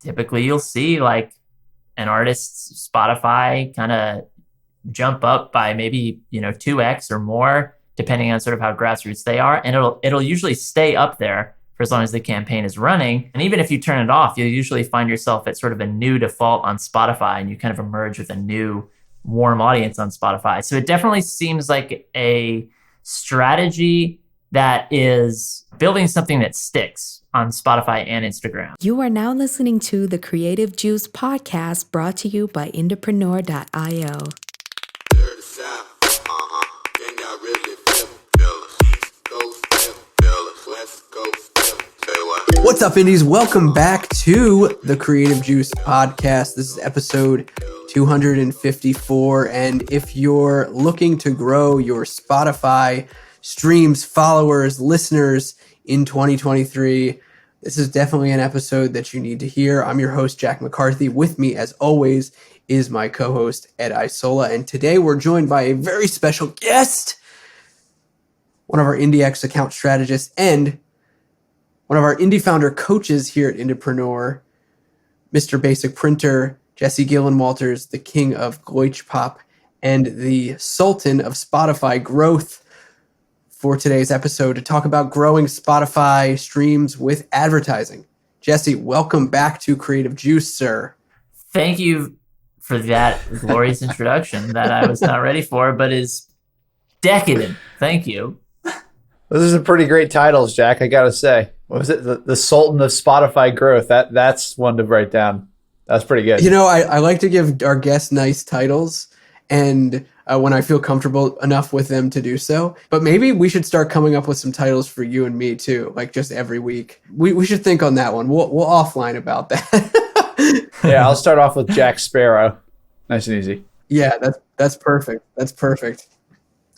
typically you'll see like an artist's Spotify kind of jump up by maybe, 2x or more, depending on sort of how grassroots they are. And it'll usually stay up there for as long as the campaign is running. And even if you turn it off, you'll usually find yourself at sort of a new default on Spotify, and you kind of emerge with a new warm audience on Spotify. So it definitely seems like a strategy that is building something that sticks on Spotify and Instagram. You are now listening to the Creative Juice podcast, brought to you by IndiePRO.io. What's up, Indies? Welcome back to the Creative Juice podcast. This is episode 254. And if you're looking to grow your Spotify streams, followers, listeners in 2023, this is definitely an episode that you need to hear. I'm your host, Jack McCarthy. With me, as always, is my co-host, Ed Isola. And today we're joined by a very special guest, one of our IndieX account strategists and one of our IndieFounder coaches here at IndiePRO, Mr. Basic Printer, Jesse Gillen-Walters, the king of Glitch Pop and the sultan of Spotify growth, for today's episode to talk about growing Spotify streams with advertising. Jesse, welcome back to Creative Juice, sir. Thank you for that glorious introduction that I was not ready for, but is decadent. Thank you. Those are some pretty great titles, Jack, I gotta say. What was it? The Sultan of Spotify growth. That's one to write down. That's pretty good. You know, I like to give our guests nice titles, and when I feel comfortable enough with them to do so. But maybe we should start coming up with some titles for you and me too, like just every week. We should think on that one. We'll offline about that. Yeah, I'll start off with Jack Sparrow. Nice and easy. Yeah, that's perfect. That's perfect.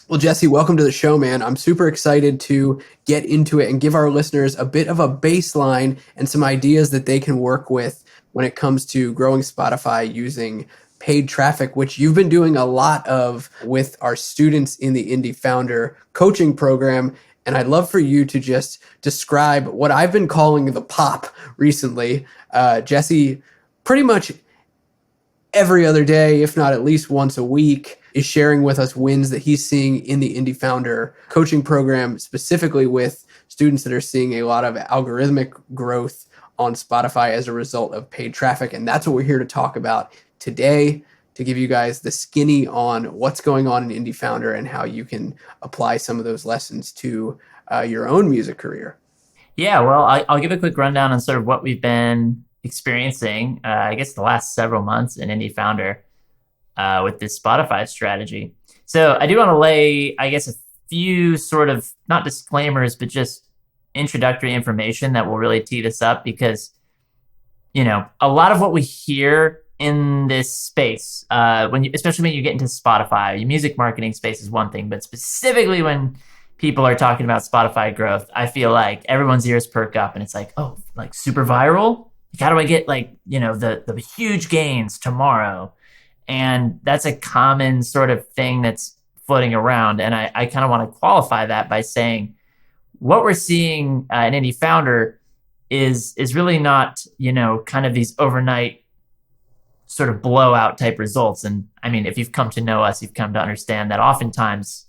Well, Jesse, welcome to the show, man. I'm super excited to get into it and give our listeners a bit of a baseline and some ideas that they can work with when it comes to growing Spotify using paid traffic, which you've been doing a lot of with our students in the IndieFounder coaching program. And I'd love for you to just describe what I've been calling the pop recently. Jesse, pretty much every other day, if not at least once a week, is sharing with us wins that he's seeing in the IndieFounder coaching program, specifically with students that are seeing a lot of algorithmic growth on Spotify as a result of paid traffic. And that's what we're here to talk about today, to give you guys the skinny on what's going on in IndieFounder and how you can apply some of those lessons to your own music career. Yeah, well, I'll give a quick rundown on sort of what we've been experiencing, I guess the last several months in IndieFounder with this Spotify strategy. So I do want to lay, I guess, a few sort of, not disclaimers, but just introductory information that will really tee this up, because, a lot of what we hear in this space, especially when you get into Spotify, your music marketing space is one thing, but specifically when people are talking about Spotify growth, I feel like everyone's ears perk up and it's like, oh, like super viral? How do I get the huge gains tomorrow? And that's a common sort of thing that's floating around. And I kind of want to qualify that by saying what we're seeing in IndieFounder is really not, kind of these overnight sort of blowout type results. And I mean, if you've come to know us, you've come to understand that oftentimes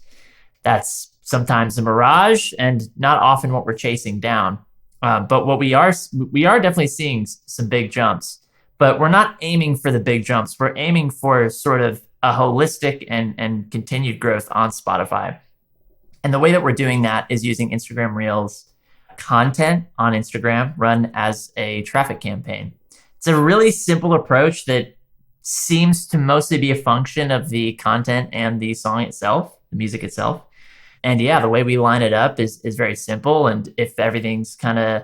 that's sometimes a mirage and not often what we're chasing down. But what we are definitely seeing some big jumps, but we're not aiming for the big jumps. We're aiming for sort of a holistic and continued growth on Spotify. And the way that we're doing that is using Instagram Reels content on Instagram run as a traffic campaign. It's a really simple approach that seems to mostly be a function of the content and the song itself, the music itself. And yeah, the way we line it up is very simple. And if everything's kind of,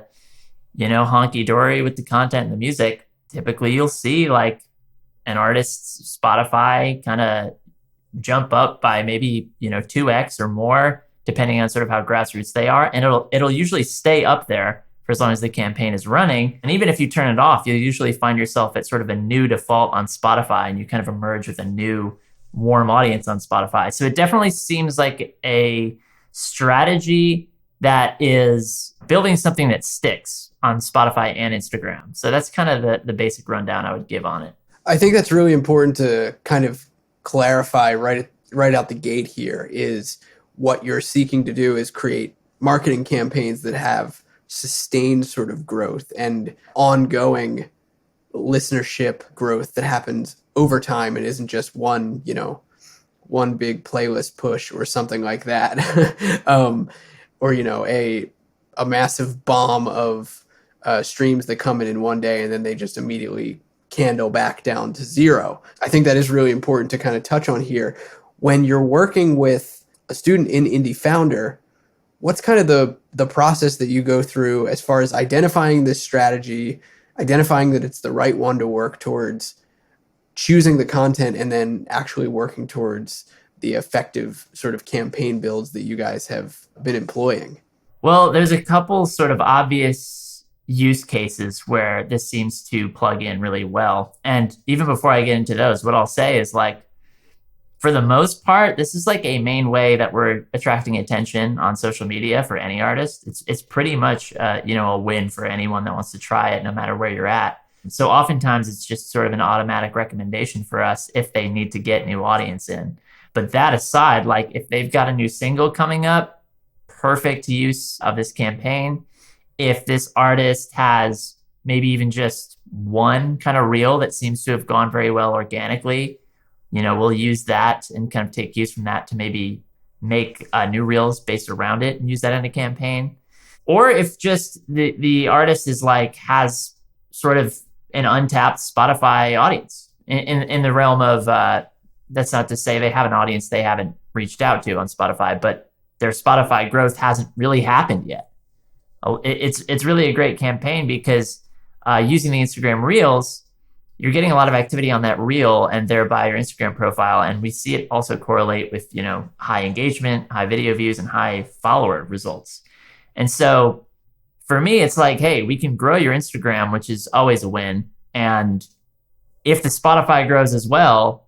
honky-dory with the content and the music, typically you'll see like an artist's Spotify kind of jump up by maybe, 2x or more, depending on sort of how grassroots they are. And it'll usually stay up there for as long as the campaign is running. And even if you turn it off, you'll usually find yourself at sort of a new default on Spotify, and you kind of emerge with a new warm audience on Spotify. So it definitely seems like a strategy that is building something that sticks on Spotify and Instagram. So that's kind of the basic rundown I would give on it. I think that's really important to kind of clarify right out the gate here is what you're seeking to do is create marketing campaigns that have sustained sort of growth and ongoing listenership growth that happens over time and isn't just one big playlist push or something like that. Or, a massive bomb of streams that come in one day and then they just immediately candle back down to zero. I think that is really important to kind of touch on here. When you're working with a student in IndieFounder, what's kind of the process that you go through as far as identifying this strategy, identifying that it's the right one to work towards, choosing the content, and then actually working towards the effective sort of campaign builds that you guys have been employing? Well, there's a couple sort of obvious use cases where this seems to plug in really well. And even before I get into those, what I'll say is like, for the most part, this is like a main way that we're attracting attention on social media for any artist. It's pretty much a win for anyone that wants to try it, no matter where you're at. So oftentimes it's just sort of an automatic recommendation for us if they need to get new audience in. But that aside, like if they've got a new single coming up, perfect use of this campaign. If this artist has maybe even just one kind of reel that seems to have gone very well organically, we'll use that and kind of take cues from that to maybe make new reels based around it and use that in a campaign. Or if just the artist is like, has sort of an untapped Spotify audience in the realm of, that's not to say they have an audience they haven't reached out to on Spotify, but their Spotify growth hasn't really happened yet. It's really a great campaign because using the Instagram Reels, you're getting a lot of activity on that reel and thereby your Instagram profile. And we see it also correlate with, high engagement, high video views, and high follower results. And so for me, it's like, hey, we can grow your Instagram, which is always a win. And if the Spotify grows as well,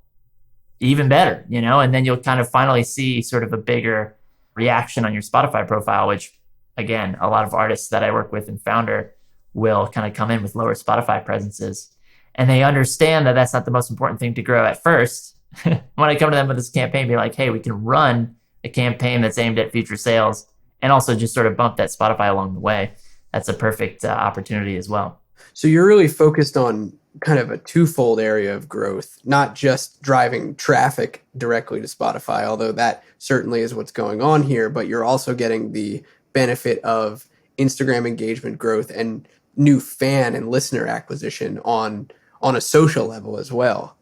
even better, and then you'll kind of finally see sort of a bigger reaction on your Spotify profile, which again, a lot of artists that I work with in Founder will kind of come in with lower Spotify presences. And they understand that that's not the most important thing to grow at first. When I come to them with this campaign, be like, hey, we can run a campaign that's aimed at future sales and also just sort of bump that Spotify along the way. That's a perfect opportunity as well. So you're really focused on kind of a twofold area of growth, not just driving traffic directly to Spotify, although that certainly is what's going on here, but you're also getting the benefit of Instagram engagement growth and new fan and listener acquisition on a social level as well.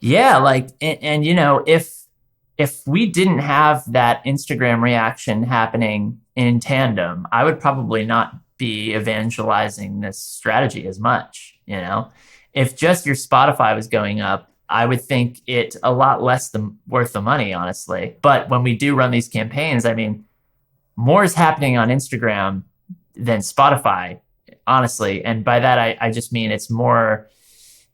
Yeah, like, and if we didn't have that Instagram reaction happening in tandem, I would probably not be evangelizing this strategy as much. If just your Spotify was going up, I would think it a lot less worth the money, honestly. But when we do run these campaigns, I mean, more is happening on Instagram than Spotify, honestly. And by that, I just mean it's more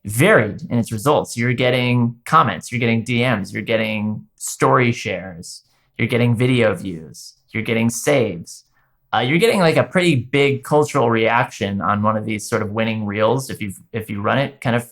varied in its results. You're getting comments, you're getting DMs, you're getting story shares, you're getting video views, you're getting saves. You're getting like a pretty big cultural reaction on one of these sort of winning reels if you run it kind of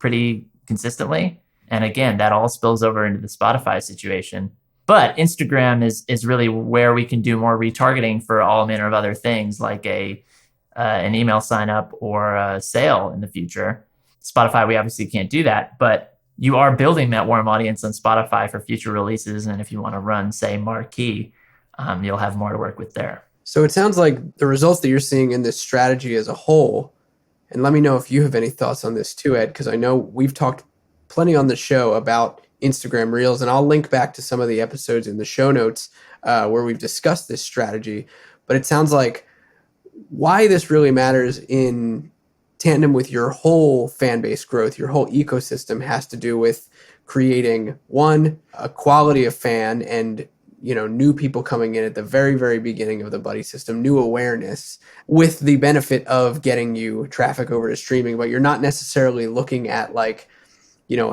pretty consistently. And again, that all spills over into the Spotify situation. But Instagram is really where we can do more retargeting for all manner of other things, like an email sign up or a sale in the future. Spotify, we obviously can't do that, but you are building that warm audience on Spotify for future releases. And if you want to run, say, Marquee, you'll have more to work with there. So it sounds like the results that you're seeing in this strategy as a whole, and let me know if you have any thoughts on this too, Ed, because I know we've talked plenty on the show about Instagram Reels, and I'll link back to some of the episodes in the show notes where we've discussed this strategy. But it sounds like why this really matters in tandem with your whole fan base growth, your whole ecosystem, has to do with creating, one, a quality of fan and new people coming in at the very, very beginning of the buddy system, new awareness, with the benefit of getting you traffic over to streaming. But you're not necessarily looking at like,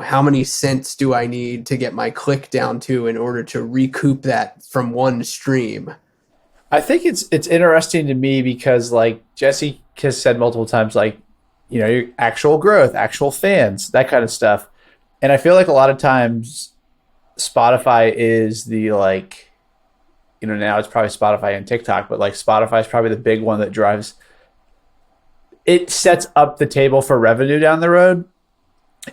how many cents do I need to get my click down to in order to recoup that from one stream? I think it's interesting to me because like Jesse has said multiple times, like, your actual growth, actual fans, that kind of stuff. And I feel like a lot of times Spotify is the like, now it's probably Spotify and TikTok, but like Spotify is probably the big one that drives, it sets up the table for revenue down the road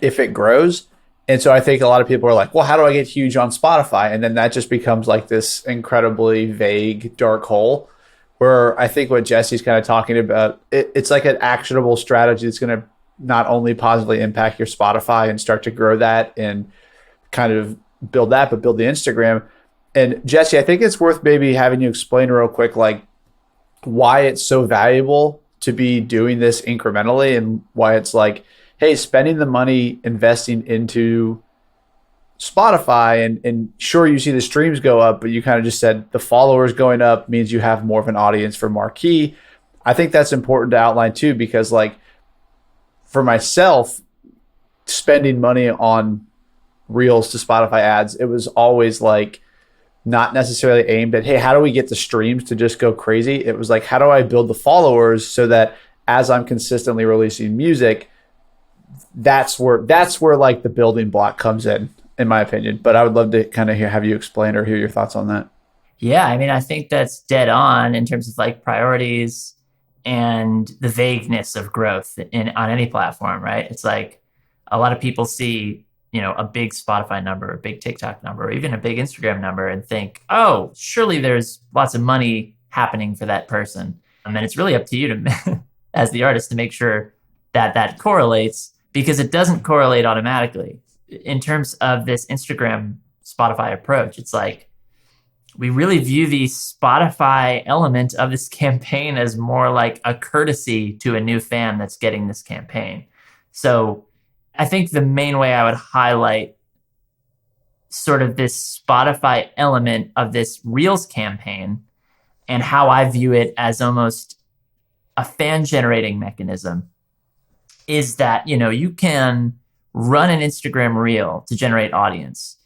if it grows. And so I think a lot of people are like, well, how do I get huge on Spotify? And then that just becomes like this incredibly vague, dark hole where I think what Jesse's kind of talking about, it's like an actionable strategy that's going to not only positively impact your Spotify and start to grow that and kind of build that, but build the Instagram. And Jesse, I think it's worth maybe having you explain real quick, like why it's so valuable to be doing this incrementally and why it's like, hey, spending the money investing into Spotify and sure, you see the streams go up, but you kind of just said the followers going up means you have more of an audience for marquee. I think that's important to outline too, because like for myself, spending money on reels to Spotify ads, it was always like not necessarily aimed at, hey, how do we get the streams to just go crazy? It was like, how do I build the followers so that as I'm consistently releasing music, that's where like the building block comes in my opinion. But I would love to kind of have you explain or hear your thoughts on that. Yeah, I mean, I think that's dead on in terms of like priorities and the vagueness of growth on any platform, right? It's like a lot of people see, a big Spotify number, a big TikTok number, or even a big Instagram number and think, oh, surely there's lots of money happening for that person. And then it's really up to you to, as the artist, to make sure that that correlates, because it doesn't correlate automatically. In terms of this Instagram Spotify approach, it's like we really view the Spotify element of this campaign as more like a courtesy to a new fan that's getting this campaign. So I think the main way I would highlight sort of this Spotify element of this Reels campaign and how I view it as almost a fan generating mechanism is that, you can run an Instagram reel to generate audience.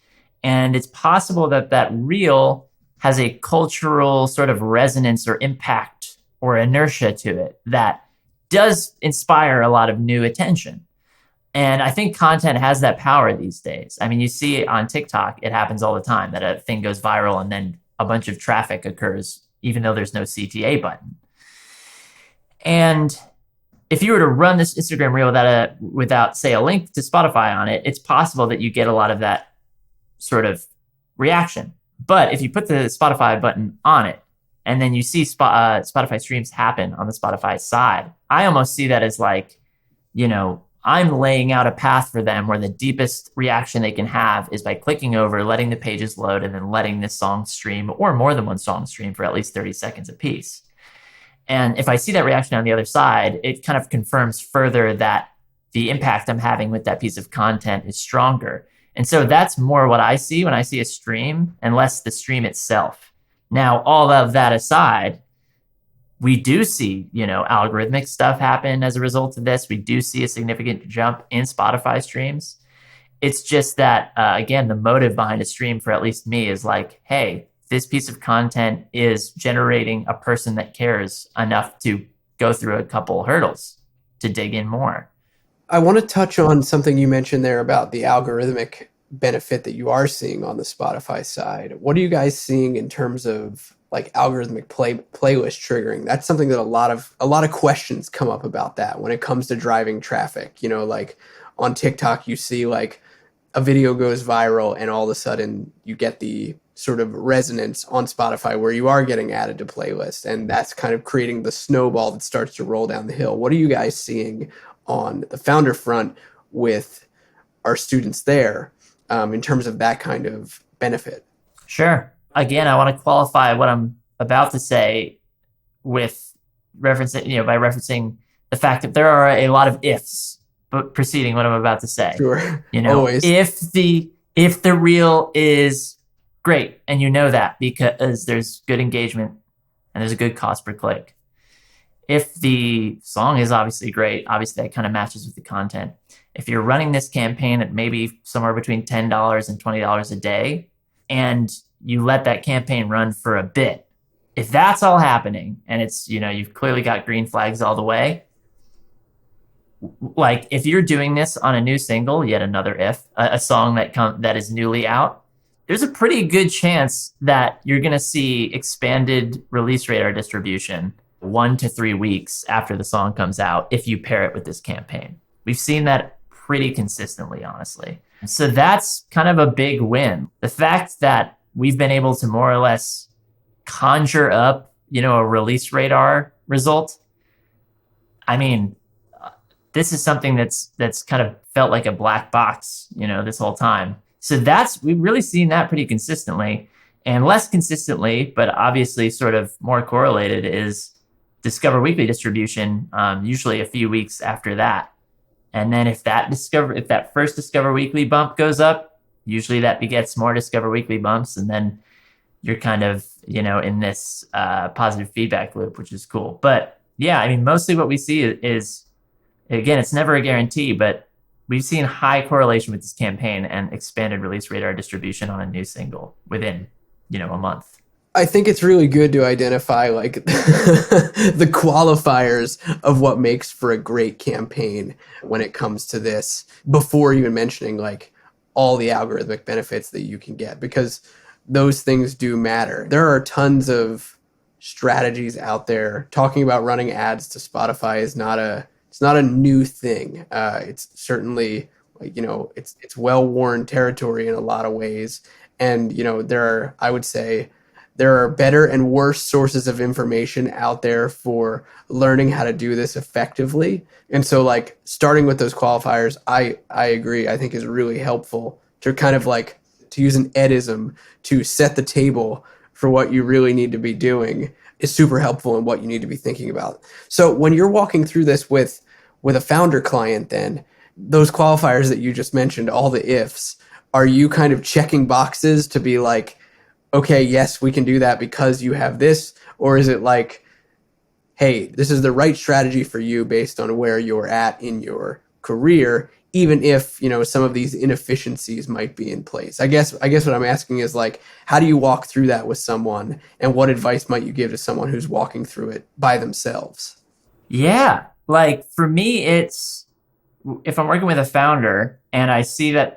And it's possible that that reel has a cultural sort of resonance or impact or inertia to it that does inspire a lot of new attention. And I think content has that power these days. I mean, you see it on TikTok, it happens all the time that a thing goes viral and then a bunch of traffic occurs, even though there's no CTA button. And if you were to run this Instagram reel without, say, a link to Spotify on it, it's possible that you get a lot of that sort of reaction. But if you put the Spotify button on it and then you see Spotify streams happen on the Spotify side, I almost see that as like, I'm laying out a path for them where the deepest reaction they can have is by clicking over, letting the pages load, and then letting this song stream or more than one song stream for at least 30 seconds a piece. And if I see that reaction on the other side, it kind of confirms further that the impact I'm having with that piece of content is stronger. And so that's more what I see when I see a stream and less the stream itself. Now, all of that aside, we do see, algorithmic stuff happen as a result of this. We do see a significant jump in Spotify streams. It's just that, again, the motive behind a stream for at least me is like, hey, this piece of content is generating a person that cares enough to go through a couple hurdles to dig in more. I want to touch on something you mentioned there about the algorithmic benefit that you are seeing on the Spotify side. What are you guys seeing in terms of like algorithmic playlist triggering? That's something that a lot of questions come up about that when it comes to driving traffic. Like on TikTok, you see like a video goes viral and all of a sudden you get the sort of resonance on Spotify where you are getting added to playlists, and that's kind of creating the snowball that starts to roll down the hill. What are you guys seeing on the founder front with our students there in terms of that kind of benefit? Sure. Again, I want to qualify what I'm about to say with referencing, by referencing the fact that there are a lot of ifs preceding what I'm about to say. Sure. Always. If the reel is great, and that because there's good engagement and there's a good cost per click. If the song is obviously great, obviously that kind of matches with the content. If you're running this campaign at maybe somewhere between $10 and $20 a day, and you let that campaign run for a bit, If that's all happening and it's, you've clearly got green flags all the way, like if you're doing this on a new single, yet another a song that is newly out, there's a pretty good chance that you're going to see expanded release radar distribution 1 to 3 weeks after the song comes out if you pair it with this campaign. We've seen that pretty consistently, honestly. So that's kind of a big win. The fact that we've been able to more or less conjure up, a release radar result. I mean, this is something that's kind of felt like a black box, this whole time. So we've really seen that pretty consistently. And less consistently, but obviously sort of more correlated, is Discover Weekly distribution, usually a few weeks after that. And then if that first Discover Weekly bump goes up, usually that begets more Discover Weekly bumps. And then you're kind of, in this positive feedback loop, which is cool. But yeah, I mean, mostly what we see is, again, it's never a guarantee, but we've seen high correlation with this campaign and expanded release radar distribution on a new single within, a month. I think it's really good to identify like the qualifiers of what makes for a great campaign when it comes to this, before even mentioning like all the algorithmic benefits that you can get, because those things do matter. There are tons of strategies out there. Talking about running ads to Spotify is not a new thing. It's certainly like, it's well-worn territory in a lot of ways. And, I would say there are better and worse sources of information out there for learning how to do this effectively. And so like starting with those qualifiers, I agree, I think is really helpful to kind of like, to use an edism, to set the table for what you really need to be doing is super helpful in what you need to be thinking about. So when you're walking through this with a founder client, then those qualifiers that you just mentioned, all the ifs, are you kind of checking boxes to be like, okay, yes, we can do that because you have this? Or is it like, hey, this is the right strategy for you based on where you're at in your career, even if, some of these inefficiencies might be in place? I guess what I'm asking is like, how do you walk through that with someone, and what advice might you give to someone who's walking through it by themselves? Yeah. Like for me, it's, if I'm working with a founder and I see that,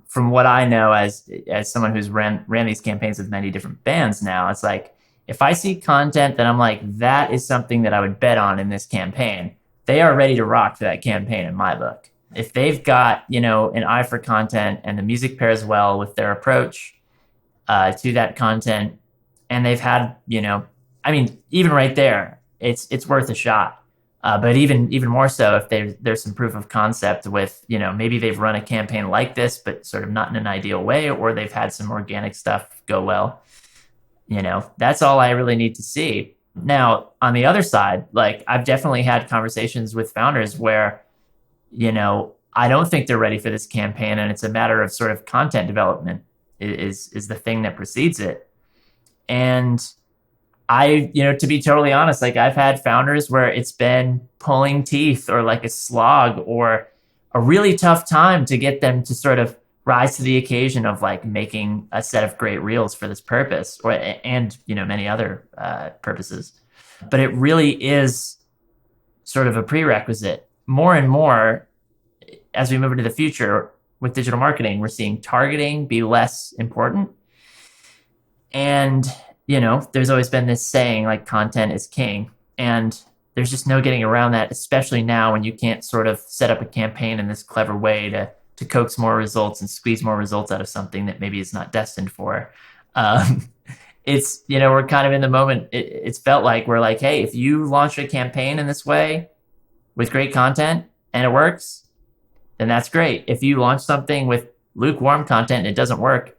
from what I know as someone who's ran these campaigns with many different bands now, it's like, if I see content that I'm like, that is something that I would bet on in this campaign, they are ready to rock for that campaign in my book. If they've got, an eye for content and the music pairs well with their approach to that content, and they've had, even right there, it's worth a shot. But even more so if there's some proof of concept with, maybe they've run a campaign like this, but sort of not in an ideal way, or they've had some organic stuff go well. That's all I really need to see. Now, on the other side, like I've definitely had conversations with founders where, I don't think they're ready for this campaign, and it's a matter of sort of content development is the thing that precedes it. And to be totally honest, like I've had founders where it's been pulling teeth or like a slog or a really tough time to get them to sort of rise to the occasion of like making a set of great reels for this purpose and many other purposes. But it really is sort of a prerequisite. More and more, as we move into the future with digital marketing, we're seeing targeting be less important. And there's always been this saying like content is king, and there's just no getting around that, especially now when you can't sort of set up a campaign in this clever way to coax more results and squeeze more results out of something that maybe is not destined for. It's, we're kind of in the moment. It's felt like we're like, hey, if you launch a campaign in this way with great content and it works, then that's great. If you launch something with lukewarm content and it doesn't work,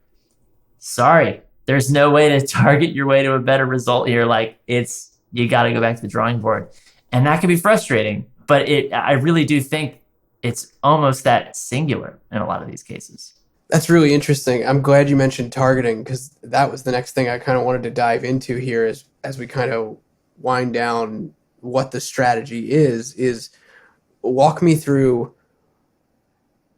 sorry. There's no way to target your way to a better result here. Like you got to go back to the drawing board, and that can be frustrating, but I really do think it's almost that singular in a lot of these cases. That's really interesting. I'm glad you mentioned targeting, because that was the next thing I kind of wanted to dive into here as we kind of wind down what the strategy is walk me through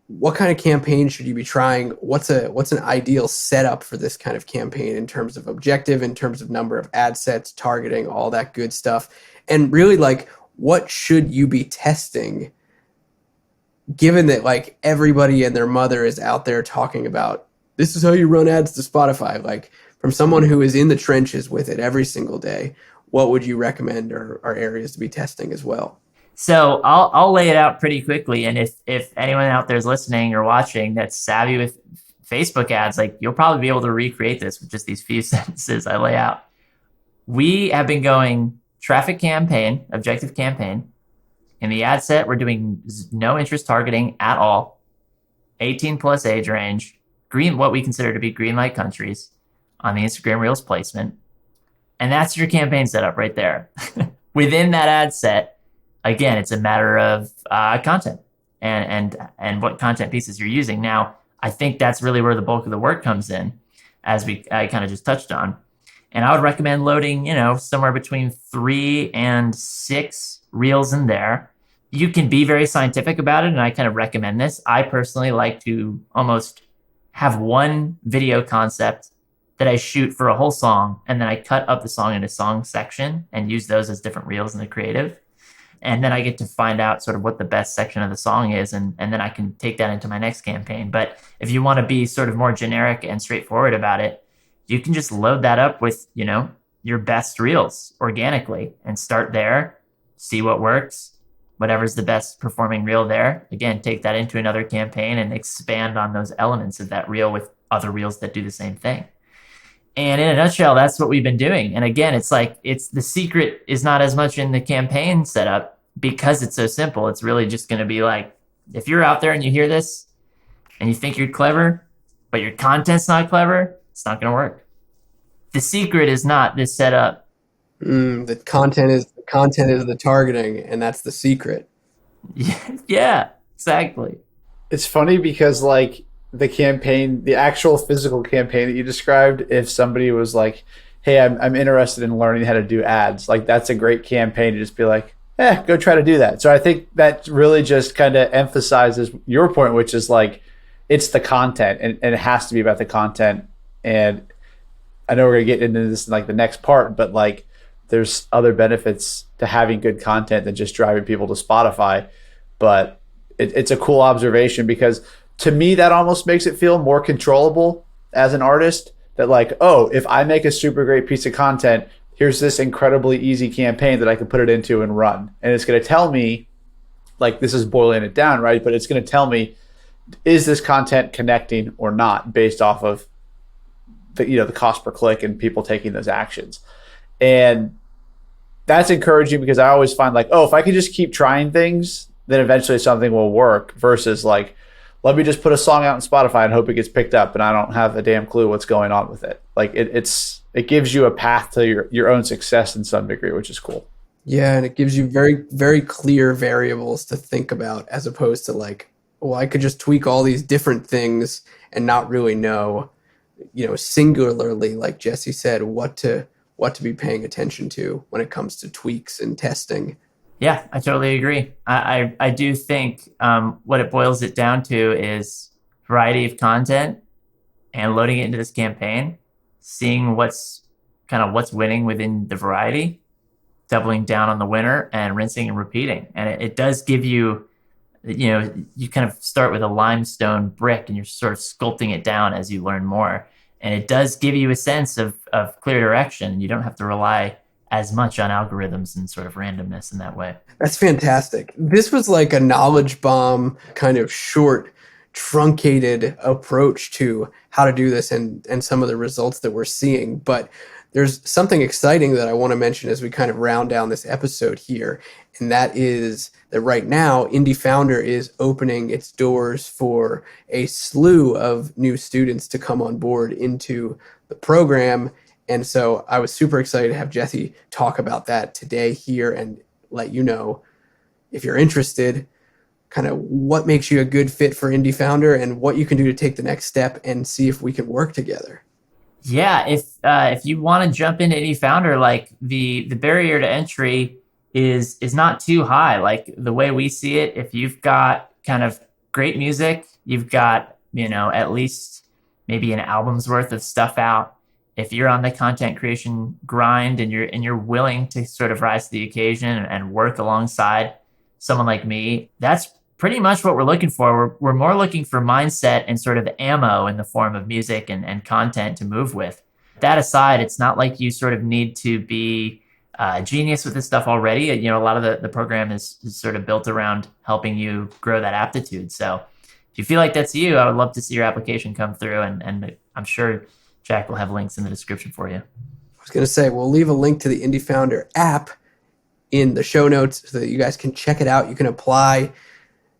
what kind of campaign should you be trying? What's an ideal setup for this kind of campaign in terms of objective, in terms of number of ad sets, targeting, all that good stuff? And really, like, what should you be testing, given that like everybody and their mother is out there talking about this is how you run ads to Spotify? Like, from someone who is in the trenches with it every single day, what would you recommend are areas to be testing as well? So I'll lay it out pretty quickly. And if anyone out there is listening or watching that's savvy with Facebook ads, like, you'll probably be able to recreate this with just these few sentences I lay out. We have been going traffic campaign, objective campaign. In the ad set, we're doing no interest targeting at all. 18 plus age range, green, what we consider to be green light countries on the Instagram Reels placement. And that's your campaign setup right there. Within that ad set, again, it's a matter of content and what content pieces you're using. Now, I think that's really where the bulk of the work comes in, as I kind of just touched on. And I would recommend loading, somewhere between 3 and 6 reels in there. You can be very scientific about it, and I kind of recommend this. I personally like to almost have one video concept that I shoot for a whole song, and then I cut up the song into song section and use those as different reels in the creative. And then I get to find out sort of what the best section of the song is, and then I can take that into my next campaign. But if you want to be sort of more generic and straightforward about it, you can just load that up with, your best reels organically and start there, see what works, whatever's the best performing reel there. Again, take that into another campaign and expand on those elements of that reel with other reels that do the same thing. And in a nutshell, that's what we've been doing. And again, it's the secret is not as much in the campaign setup because it's so simple. It's really just going to be like, if you're out there and you hear this and you think you're clever, but your content's not clever, it's not going to work. The secret is not this setup. The content is the targeting, and that's the secret. Yeah, exactly. It's funny because like the campaign, the actual physical campaign that you described, if somebody was like, hey, I'm interested in learning how to do ads, like that's a great campaign to just be like, go try to do that. So I think that really just kind of emphasizes your point, which is like, it's the content and it has to be about the content. And I know we're going to get into this in like the next part, but like there's other benefits to having good content than just driving people to Spotify. But it's a cool observation because to me, that almost makes it feel more controllable as an artist, that like, oh, if I make a super great piece of content, here's this incredibly easy campaign that I can put it into and run. And it's going to tell me, like, this is boiling it down, right? But it's going to tell me, is this content connecting or not based off of the cost per click and people taking those actions. And that's encouraging because I always find like, oh, if I could just keep trying things, then eventually something will work, versus like, let me just put a song out on Spotify and hope it gets picked up and I don't have a damn clue what's going on with it. Like it gives you a path to your own success in some degree, which is cool. Yeah, and it gives you very, very clear variables to think about, as opposed to like, well, I could just tweak all these different things and not really know, singularly, like Jesse said, what to be paying attention to when it comes to tweaks and testing. Yeah, I totally agree. I do think what it boils it down to is variety of content and loading it into this campaign, seeing what's winning within the variety, doubling down on the winner and rinsing and repeating. And it does give you, you kind of start with a limestone brick and you're sort of sculpting it down as you learn more. And it does give you a sense of clear direction. You don't have to rely as much on algorithms and sort of randomness in that way. That's fantastic. This was like a knowledge bomb, kind of short, truncated approach to how to do this and some of the results that we're seeing. But there's something exciting that I want to mention as we kind of round down this episode here. And that is that right now, IndieFounder is opening its doors for a slew of new students to come on board into the program. And so I was super excited to have Jesse talk about that today here and let you know, if you're interested, kind of what makes you a good fit for IndieFounder and what you can do to take the next step and see if we can work together. Yeah, if you want to jump into IndieFounder, like the barrier to entry is not too high. Like the way we see it, if you've got kind of great music. You've got, at least maybe an album's worth of stuff out. If you're on the content creation grind and you're willing to sort of rise to the occasion and work alongside someone like me, that's pretty much what we're looking for. We're more looking for mindset and sort of ammo in the form of music and content to move with. That aside, it's not like you sort of need to be a genius with this stuff already. A lot of the program is sort of built around helping you grow that aptitude. So if you feel like that's you, I would love to see your application come through, and I'm sure Jack will have links in the description for you. I was going to say, we'll leave a link to the IndieFounder app in the show notes so that you guys can check it out. You can apply.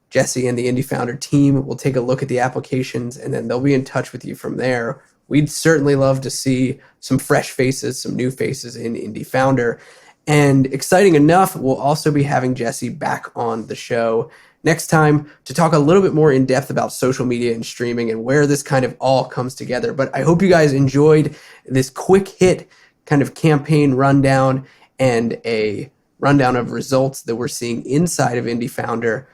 Jesse and the IndieFounder team will take a look at the applications, and then they'll be in touch with you from there. We'd certainly love to see some fresh faces, some new faces in IndieFounder. And exciting enough, we'll also be having Jesse back on the show next time to talk a little bit more in depth about social media and streaming and where this kind of all comes together. But I hope you guys enjoyed this quick hit kind of campaign rundown and a rundown of results that we're seeing inside of IndieFounder.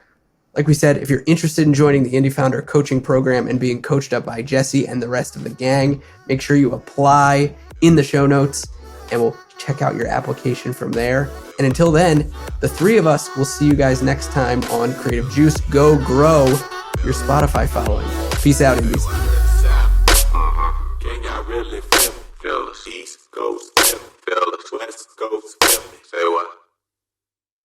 Like we said, if you're interested in joining the IndieFounder coaching program and being coached up by Jesse and the rest of the gang, make sure you apply in the show notes, and we'll check out your application from there. And until then, the three of us will see you guys next time on Creative Juice. Go grow your Spotify following. Peace out, Indies.